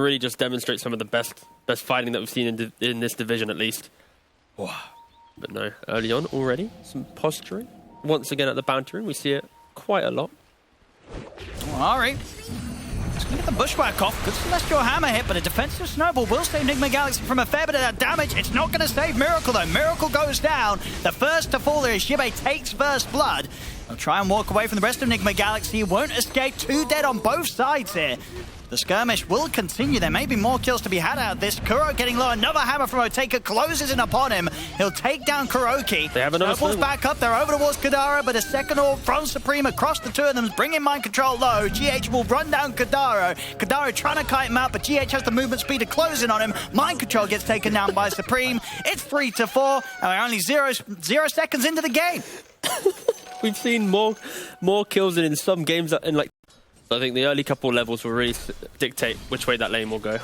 Really just demonstrate some of the best fighting that we've seen in this division, at least. Wow. But no, early on already, some posturing. Once again at the bounty room, we see it quite a lot. Well, Ari, just gonna get the bushwhack off. Good Celestial Hammer hit, but a defensive snowball will save NIGMA Galaxy from a fair bit of that damage. It's not gonna save Miracle though. Miracle goes down. The first to fall there is Xibe, takes first blood. He'll try and walk away from the rest of NIGMA Galaxy. He won't escape. 2 dead on both sides here. The skirmish will continue. There may be more kills to be had out of this. Kuro getting low. Another hammer from Oteka closes in upon him. He'll take down Kuroki. They have another Snowball's back up. They're over towards Kadara, but a second orb from Supreme across the two of them, bringing mind control low. GH will run down Kadara. Kadara trying to kite him out, but GH has the movement speed to close in on him. Mind control gets taken down by Supreme. It's 3-4, and we're only zero seconds into the game. We've seen more kills than in some games in like. I think the early couple levels will really dictate which way that lane will go.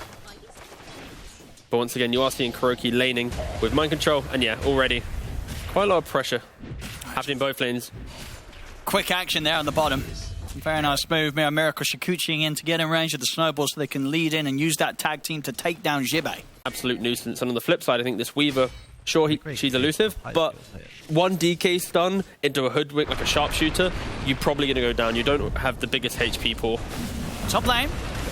But once again, you are seeing Kuroki laning with mind control, and yeah, already quite a lot of pressure happening both lanes. Quick action there on the bottom. Very nice move. Miracle Shikuchiing in to get in range of the snowball so they can lead in and use that tag team to take down Xibe. Absolute nuisance. And on the flip side, I think this Weaver, sure, she's elusive, but one DK stun into a hoodwink, like a sharpshooter, you're probably going to go down. You don't have the biggest HP pool. Top lane,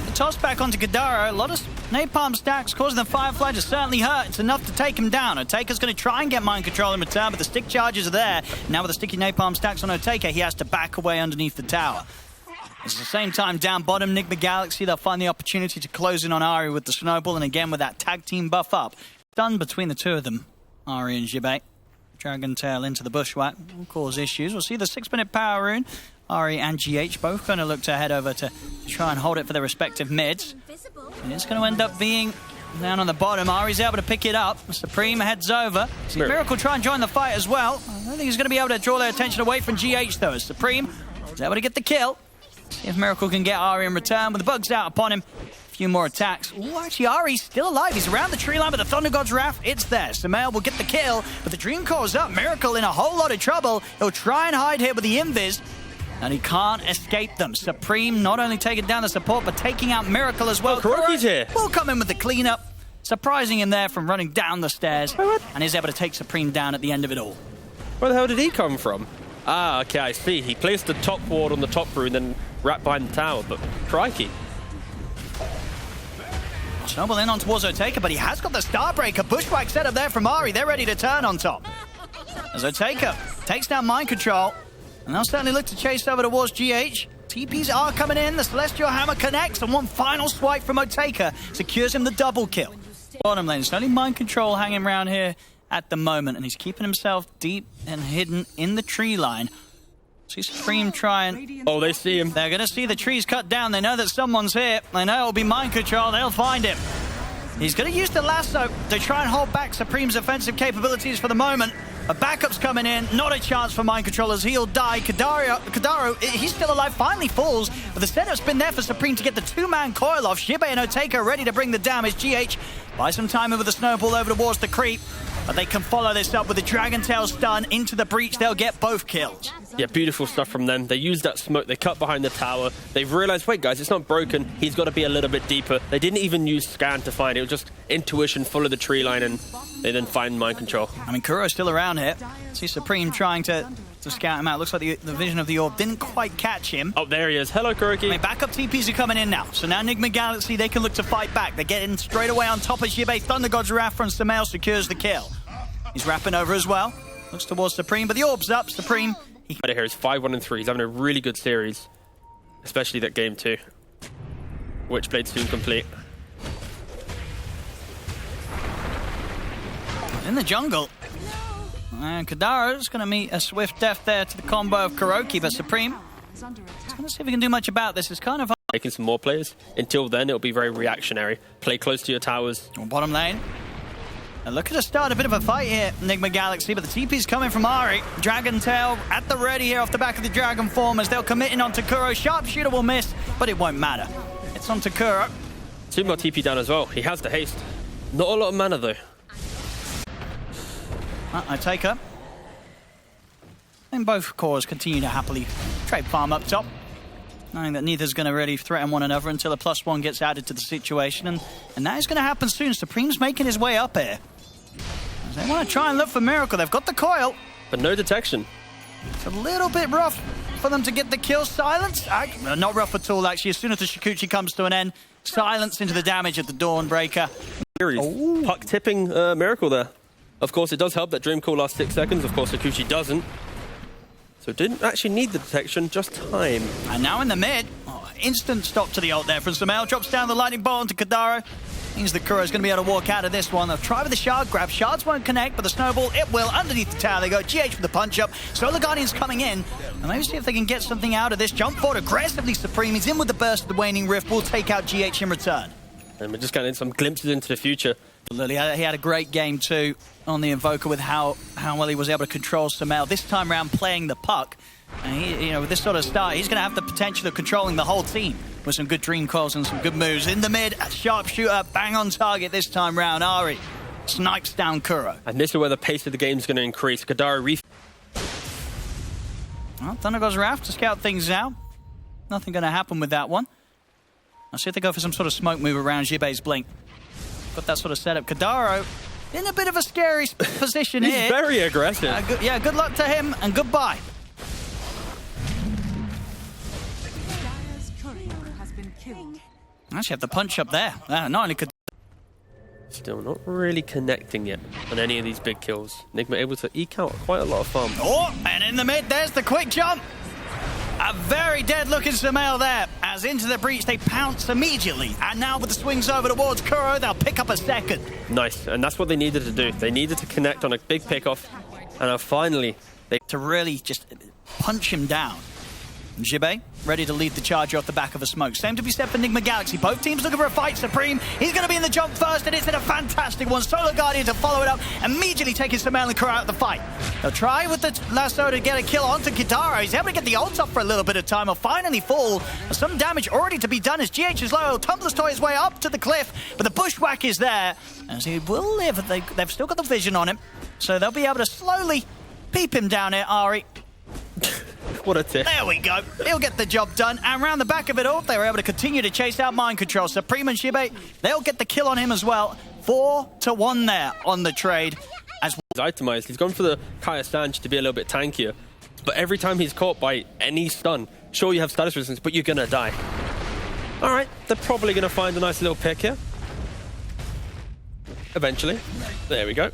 the toss back onto Kadara. A lot of napalm stacks causing the Firefly to certainly hurt. It's enough to take him down. Oteka's going to try and get mind control in return, but the stick charges are there. Now with the sticky napalm stacks on Oteka, he has to back away underneath the tower. At the same time, down bottom, NIGMA Galaxy, they'll find the opportunity to close in on Ari with the snowball, and again with that tag team buff up. Done between the two of them, Ari and Xibe. Dragon Tail into the bushwhack will cause issues. We'll see the 6-minute power rune. Ari and GH both going to look to head over to try and hold it for their respective mids. And it's going to end up being down on the bottom. Ari's able to pick it up. Supreme heads over. See Miracle try and join the fight as well. I don't think he's going to be able to draw their attention away from GH though. As Supreme is able to get the kill. See if Miracle can get Ari in return with the bugs out upon him. A few more attacks. Ooh, actually, Ari's still alive. He's around the tree line, but the Thunder God's Wrath, it's there. Sumail will get the kill, but the Dream Core's up. Miracle in a whole lot of trouble. He'll try and hide here with the Invis, and he can't escape them. Supreme not only taking down the support, but taking out Miracle as well. Kuroki's here. Will come in with the cleanup, surprising him there from running down the stairs, and is able to take Supreme down at the end of it all. Where the hell did he come from? Ah, okay, I see. He placed the top ward on the top rune, then wrapped behind the tower, but crikey. Snowball in on towards Oteka, but he has got the Starbreaker. Bushwhack set up there from Ari. They're ready to turn on top. As Oteka takes down mind control, and they'll certainly look to chase over towards GH. TPs are coming in. The Celestial Hammer connects, and one final swipe from Oteka secures him the double kill. Bottom lane, it's only mind control hanging around here at the moment, and he's keeping himself deep and hidden in the tree line. See Supreme trying. Oh, they see him. They're going to see the trees cut down. They know that someone's here. They know it'll be mind control. They'll find him. He's going to use the lasso to try and hold back Supreme's offensive capabilities for the moment. A backup's coming in. Not a chance for mind control as he'll die. Kadaro, he's still alive, finally falls. But the setup's been there for Supreme to get the 2-man coil off. Xibe and Oteka ready to bring the damage. GH buy some time over the snowball over towards the creep. But they can follow this up with the Dragon Tail stun into the breach. They'll get both kills. Yeah, beautiful stuff from them. They use that smoke. They cut behind the tower. They've realized, wait, guys, it's not broken. He's got to be a little bit deeper. They didn't even use scan to find it. It was just intuition, follow the tree line, and they then find mind control. I mean, Kuro's still around here. See Supreme trying to scout him out. Looks like the vision of the orb didn't quite catch him. Oh, there he is. Hello, Kuroki. I mean, backup TPs are coming in now. So now NIGMA Galaxy, they can look to fight back. They're getting straight away on top of Xibe. Thunder God's Wrath from Sumail secures the kill. He's wrapping over as well. Looks towards Supreme, but the orb's up. Supreme. Right here is 5-1-3. He's having a really good series, especially that game 2. Witchblade soon complete. In the jungle. And Kadara's going to meet a swift death there to the combo of Kuroki, but Supreme is going to see if he can do much about this. It's kind of making some more players. Until then, it'll be very reactionary. Play close to your towers. Bottom lane. And look at us start a bit of a fight here, NIGMA Galaxy, but the TP's coming from Ari. Dragon Tail at the ready here off the back of the Dragon Form as they'll commit in onto Kuro. Sharpshooter will miss, but it won't matter. It's onto Kuro. 2 more TP down as well. He has the haste. Not a lot of mana, though. I take her. And both cores continue to happily trade farm up top. knowing that neither's going to really threaten one another until a +1 gets added to the situation. And that is going to happen soon. Supreme's making his way up here. They want to try and look for Miracle. They've got the coil. But no detection. It's a little bit rough for them to get the kill. Silence. Not rough at all, actually. As soon as the Shukuchi comes to an end, silence into the damage of the Dawnbreaker. Puck tipping Miracle there. Of course, it does help that Dream Cool lasts 6 seconds. Of course, Shukuchi doesn't. So it didn't actually need the detection, just time. And now in the mid, instant stop to the ult there from Sumail. Drops down the lightning bolt onto Kadaro. Means that Kuro's going to be able to walk out of this one. They'll try with the shard grab. Shards won't connect, but the snowball, it will. Underneath the tower they go. GH with the punch up. Solar Guardian's coming in. And maybe see if they can get something out of this. Jump forward aggressively. Supreme. He's in with the burst of the Waning Rift. Will take out GH in return. And we're just getting some glimpses into the future. He had a great game too on the Invoker with how well he was able to control Sumail. This time around playing the puck. And with this sort of start, he's going to have the potential of controlling the whole team with some good dream calls and some good moves. In the mid, a sharpshooter, bang on target this time round. Ari snipes down Kuro. And this is where the pace of the game is going to increase. Kadaro Well, Thunder goes Raph to scout things out. Nothing going to happen with that one. I'll see if they go for some sort of smoke move around Jibei's blink. Got that sort of setup. Kadaro in a bit of a scary position here. He's very aggressive. Good luck to him and goodbye. Actually have the punch up there. Not only could... Still not really connecting yet on any of these big kills. NIGMA able to eke out quite a lot of fun. Oh, and in the mid, there's the quick jump. A very dead-looking Sumail there. As into the breach, they pounce immediately. And now with the swings over towards Kuro, they'll pick up a second. Nice, and that's what they needed to do. They needed to connect on a big pickoff. And finally... To really just punch him down. Jibei, ready to lead the charge off the back of a smoke. Same to be said for NIGMA Galaxy. Both teams looking for a fight. Supreme, he's going to be in the jump first, and it's in a fantastic one. Solar Guardian to follow it up, immediately taking Sumail and Kuro out of the fight. They'll try with the lasso to get a kill onto Kadaro. He's able to get the ult up for a little bit of time. He'll finally fall. Some damage already to be done as GH is low. He'll tumbles his way up to the cliff, but the bushwhack is there. As he will live, they've still got the vision on him, so they'll be able to slowly peep him down here, Ari. What a tip. There we go. He'll get the job done. And around the back of it all, they were able to continue to chase out Mind Control. Supreme and Jibei, they'll get the kill on him as well. 4-1 there on the trade. He's itemized. He's gone for the Kaya Sanch to be a little bit tankier. But every time he's caught by any stun, sure, you have status resistance, but you're going to die. All right, they're probably going to find a nice little pick here. Eventually. There we go.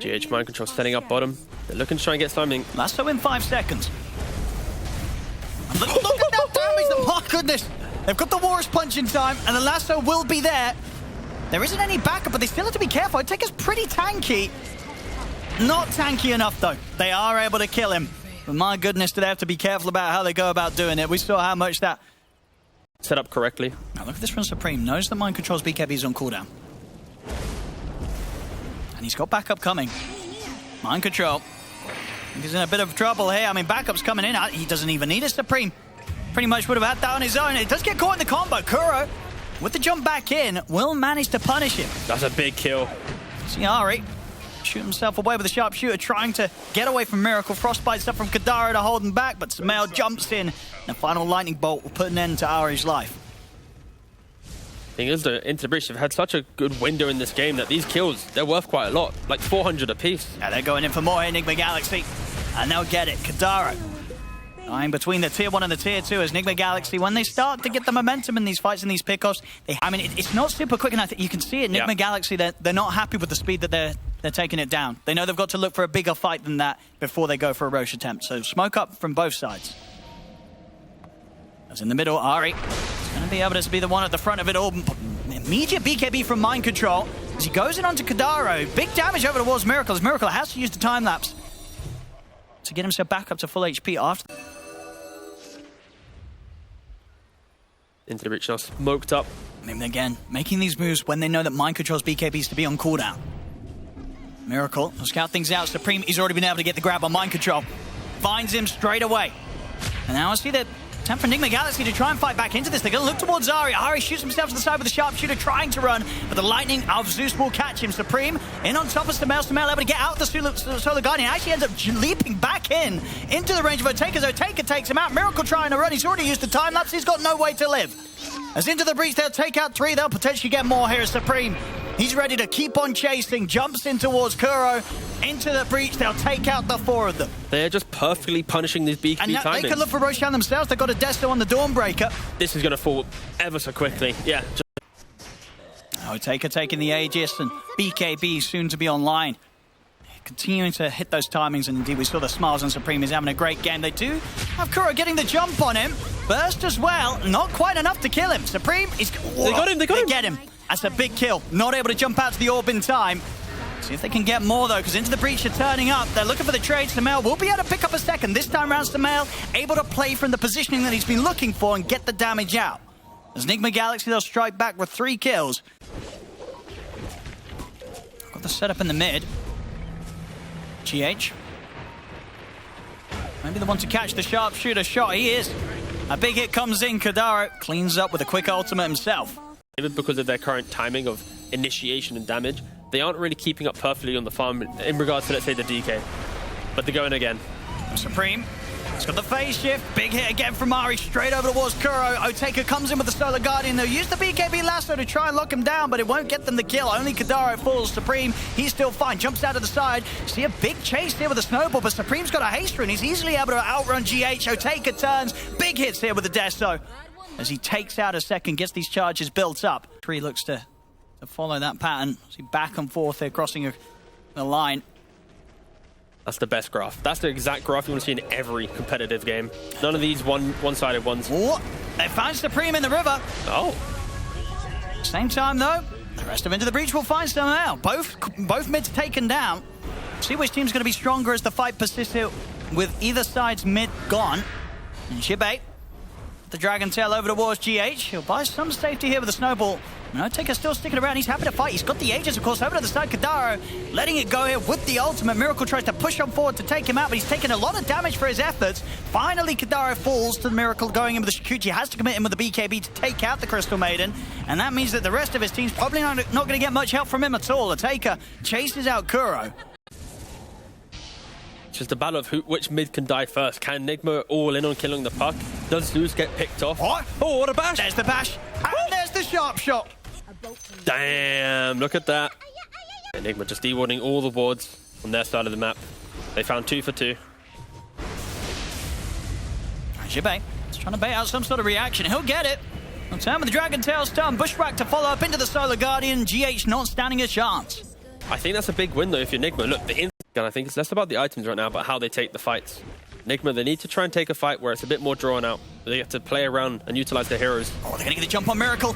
GH Mind Control setting up bottom. They're looking to try and get something. Lasso in 5 seconds. Look at that damage! Oh, goodness! They've got the Walrus Punch in time, and the Lasso will be there. There isn't any backup, but they still have to be careful. It takes us pretty tanky. Not tanky enough, though. They are able to kill him. But my goodness, do they have to be careful about how they go about doing it. We saw how much that... Set up correctly. Now look at this from Supreme. Knows that Mind Control's BKB's on cooldown. He's got backup coming. Mind Control. He's in a bit of trouble here. I mean, backup's coming in. He doesn't even need a Supreme. Pretty much would have had that on his own. It does get caught in the combo. Kuro, with the jump back in, will manage to punish him. That's a big kill. See Ari shoot himself away with a sharpshooter, trying to get away from Miracle. Frostbite stuff from Kadaro to hold him back, but Sumail jumps in. And the final lightning bolt will put an end to Ari's life. Thing is, though, into the breach, they've had such a good window in this game that these kills, they're worth quite a lot, like 400 apiece. Yeah, they're going in for more NIGMA Galaxy, and they'll get it. Kadaro lying between the tier 1 and the tier 2 as NIGMA Galaxy, when they start to get the momentum in these fights and these pickoffs, it's not super quick, and I think you can see it. NIGMA Galaxy, they're not happy with the speed that they're taking it down. They know they've got to look for a bigger fight than that before they go for a Roche attempt. So smoke up from both sides. As in the middle, Ari is going to be able to be the one at the front of it all. Immediate BKB from Mind Control as he goes in onto Kadaro. Big damage over towards Miracle. Miracle has to use the time lapse to get himself back up to full HP after. Into the breach now, smoked up. And again, making these moves when they know that Mind Control's BKB is to be on cooldown. Miracle will scout things out. Supreme, he's already been able to get the grab on Mind Control. Finds him straight away. And now I see that Time for NIGMA Galaxy to try and fight back into this. They're going to look towards Ari. Ari shoots himself to the side with a sharpshooter trying to run, but the lightning of Zeus will catch him. Supreme in on top of Stamel. Stamel able to get out the Solar Guardian. Actually ends up leaping back into the range of Otaka. Otaka takes him out. Miracle trying to run. He's already used the time lapse. He's got no way to live. As into the breach, they'll take out 3. They'll potentially get more here. Supreme, he's ready to keep on chasing. Jumps in towards Kuro. Into the breach, they'll take out the 4 of them. They're just perfectly punishing these BKB timings. And they can look for Roshan themselves. They've got a Desto on the Dawnbreaker. This is going to fall ever so quickly. Yeah. Otaka taking the Aegis, and BKB soon to be online. Continuing to hit those timings, and indeed we saw the smiles on Supreme. He's having a great game. They do have Kuro getting the jump on him. Burst as well. Not quite enough to kill him. Supreme is... They got him. They get him. That's a big kill. Not able to jump out to the orb in time. See if they can get more, though, because into the breach are turning up. They're looking for the trade. Stamel will be able to pick up a second. This time around, Stamel able to play from the positioning that he's been looking for and get the damage out. As NIGMA Galaxy, they'll strike back with 3 kills. Got the setup in the mid. GH. Maybe the one to catch the sharpshooter shot. He is. A big hit comes in. Kadaro cleans up with a quick ultimate himself. Even because of their current timing of initiation and damage, they aren't really keeping up perfectly on the farm in regards to, let's say, the DK. But they're going again. Supreme. It's got the phase shift. Big hit again from Ari. Straight over towards Kuro. Otaka comes in with the Solar Guardian. They'll use the BKB lasso to try and lock him down, but it won't get them the kill. Only Kadaro falls. Supreme, he's still fine. Jumps out to the side. See a big chase here with a snowball, but Supreme's got a haster, and he's easily able to outrun GH. Otaka turns. Big hits here with the Desto. As he takes out a second, gets these charges built up. Tree looks to follow that pattern. See back and forth here, crossing the line. That's the best graph. That's the exact graph you want to see in every competitive game. None of these one-sided ones. Ooh, they find Supreme in the river. Oh. Same time, though, the rest of Into the Breach will find some out. Both mids taken down. See which team's going to be stronger as the fight persists here with either side's mid gone. And Shibate, the Dragon Tail over towards GH. He'll buy some safety here with the snowball. Otaka still sticking around. He's happy to fight. He's got the Aegis, of course, over to the side. Kadaro letting it go here with the ultimate. Miracle tries to push on forward to take him out, but he's taking a lot of damage for his efforts. Finally, Kadaro falls to the Miracle going in with the Shikuchi. Has to commit him with the BKB to take out the Crystal Maiden. And that means that the rest of his team's probably not going to get much help from him at all. Otaka chases out Kuro. It's just a battle of which mid can die first. Can NIGMA all in on killing the puck? Does Zeus get picked off? What? Oh, what a bash! There's the bash. And there's the sharp shot. Damn, look at that. NIGMA just de-warding all the wards on their side of the map. They found 2 for 2. Jibay is trying to bait out some sort of reaction. He'll get it. On time with the Dragon Tail stun. Bushwhack to follow up into the Solar Guardian. GH not standing a chance. I think that's a big win, though, if you're NIGMA. Look, I think it's less about the items right now, but how they take the fights. NIGMA, they need to try and take a fight where it's a bit more drawn out. They have to play around and utilize their heroes. Oh, they're going to get the jump on Miracle.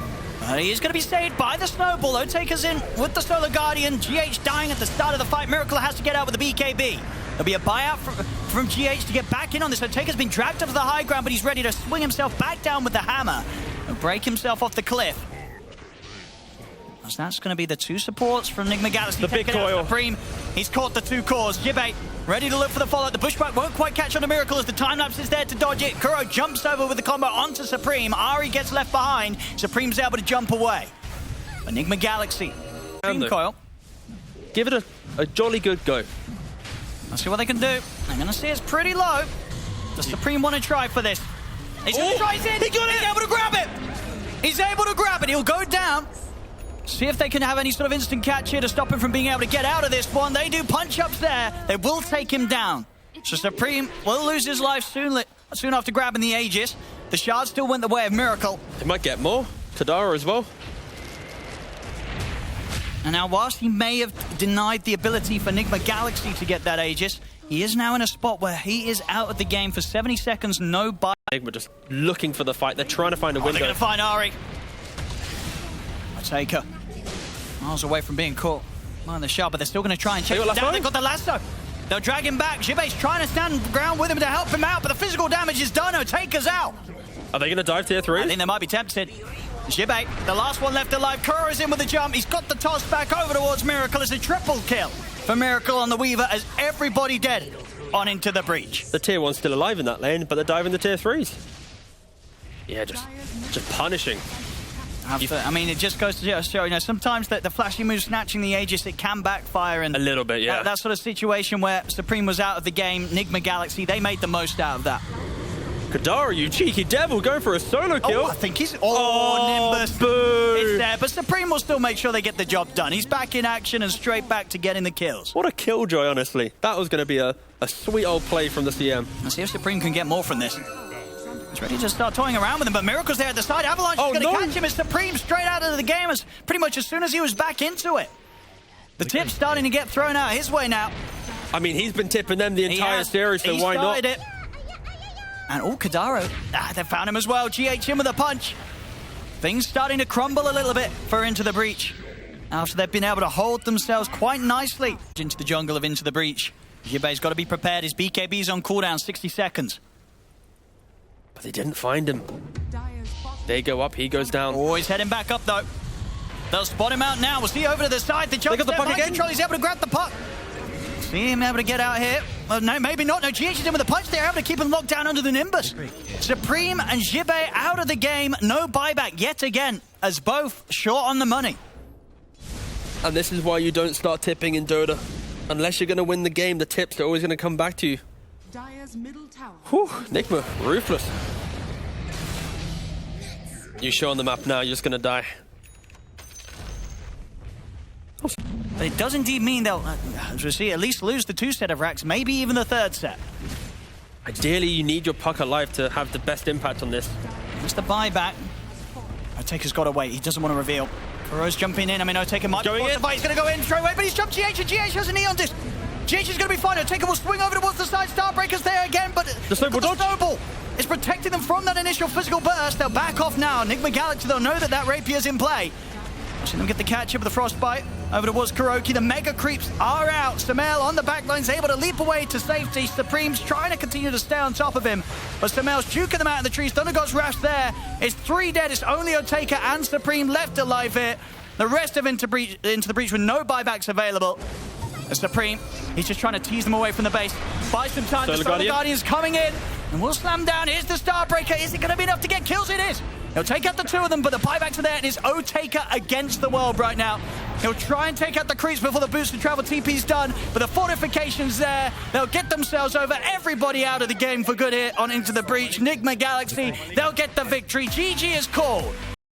He is going to be saved by the snowball. Otaka's in with the Solar Guardian. GH dying at the start of the fight. Miracle has to get out with the BKB. There'll be a buyout from GH to get back in on this. Otaka's been dragged up to the high ground, but he's ready to swing himself back down with the hammer and break himself off the cliff. As that's going to be the 2 supports from NIGMA Galaxy. The big coil. Supreme. He's caught the 2 cores. Jibate ready to look for the follow-up. The Bushwhack won't quite catch on the Miracle as the time-lapse is there to dodge it. Kuro jumps over with the combo onto Supreme. Ari gets left behind. Supreme's able to jump away. But NIGMA Galaxy. Coil. Give it a jolly good go. Let's see what they can do. I'm going to see it's pretty low. Does Supreme want to try for this? He's going to try it. He got it. He's able to grab it. He's able to grab it. He'll go down. See if they can have any sort of instant catch here to stop him from being able to get out of this one. They do punch-ups there. They will take him down. So Supreme will lose his life soon after grabbing the Aegis. The shard still went the way of Miracle. They might get more. Kadaro as well. And now, whilst he may have denied the ability for NIGMA Galaxy to get that Aegis, he is now in a spot where he is out of the game for 70 seconds, no buy. NIGMA just looking for the fight. They're trying to find a window. They're going to find Ari. Otaka. Miles away from being caught behind the shot, but they're still going to try and chase him down. They've got the lasso. They'll drag him back. Jibae's trying to stand ground with him to help him out, but the physical damage is done. Otaka's out. Are they going to dive tier 3? I think they might be tempted. Jibae, the last one left alive. Kuro's in with the jump. He's got the toss back over towards Miracle. It's a triple kill for Miracle on the Weaver as everybody dead on Into the Breach. The tier 1's still alive in that lane, but they're diving the tier 3s. Yeah, just punishing. I mean, it just goes to show, you know, sometimes the flashy move snatching the Aegis, it can backfire. And a little bit, yeah. That sort of situation where Supreme was out of the game, NIGMA Galaxy, they made the most out of that. Kadara, you cheeky devil, going for a solo kill. Oh, I think he's... Oh, Nimbus. Boo. It's there, but Supreme will still make sure they get the job done. He's back in action and straight back to getting the kills. What a killjoy, honestly. That was going to be a sweet old play from the CM. Let's see if Supreme can get more from this. He's ready to start toying around with him, but Miracle's there at the side. Avalanche is going to catch him as Supreme straight out of the game as pretty much as soon as he was back into it. The tip's starting to get thrown out his way now. I mean, he's been tipping them the entire series, so why not? It. And Kadaro, they found him as well. GH in with a punch. Things starting to crumble a little bit for Into the Breach. After they've been able to hold themselves quite nicely into the jungle of Into the Breach. Jibei's got to be prepared. His BKB's on cooldown, 60 seconds. But they didn't find him. They go up, he goes down. Oh, he's heading back up, though. They'll spot him out now. We'll see over to the side. They got the puck again. Control. He's able to grab the puck. See him able to get out here. Well, no, maybe not. No, GH is in with a punch. They're able to keep him locked down under the Nimbus. Supreme and Jibei out of the game. No buyback yet again, as both short on the money. And this is why you don't start tipping in Dota. Unless you're going to win the game, the tips are always going to come back to you. Dire's middle tower. Whew, NIGMA, ruthless. You show on the map now, you're just going to die. But it does indeed mean they'll, as we see, at least lose the 2 set of racks, maybe even the 3rd set. Ideally, you need your puck alive to have the best impact on this. It's the buyback. Otaker's got to wait. He doesn't want to reveal. Kuro's jumping in. I mean, Otaker might going in. He's going to go in straight away, but he's jumped GH, and GH has a Neon Disc. GH is going to be fine. Otaker will swing over towards the side. Starbreaker's there again, but the snowball is protecting them from that initial physical burst. They'll back off now. NIGMA Galaxy, they'll know that Rapier's in play. Watching them get the catch up with the Frostbite. Over towards Kuroki. The Mega Creeps are out. Samel on the backline's able to leap away to safety. Supreme's trying to continue to stay on top of him, but Samel's juking them out of the trees. Thundergod's Rash there. It's 3 dead. It's only Otaker and Supreme left alive here. The rest of Into the Breach with no buybacks available. Supreme, he's just trying to tease them away from the base. Buy some time. The Solar Guardian's coming in. And we'll slam down. Here's the Starbreaker. Is it going to be enough to get kills? It is. He'll take out the 2 of them, but the buybacks are there, and it's Otaker against the world right now. He'll try and take out the creeps before the boost and travel TP's done, but the fortification's there. They'll get themselves over everybody out of the game for good here on Into the Breach. NIGMA Galaxy, they'll get the victory. GG is called.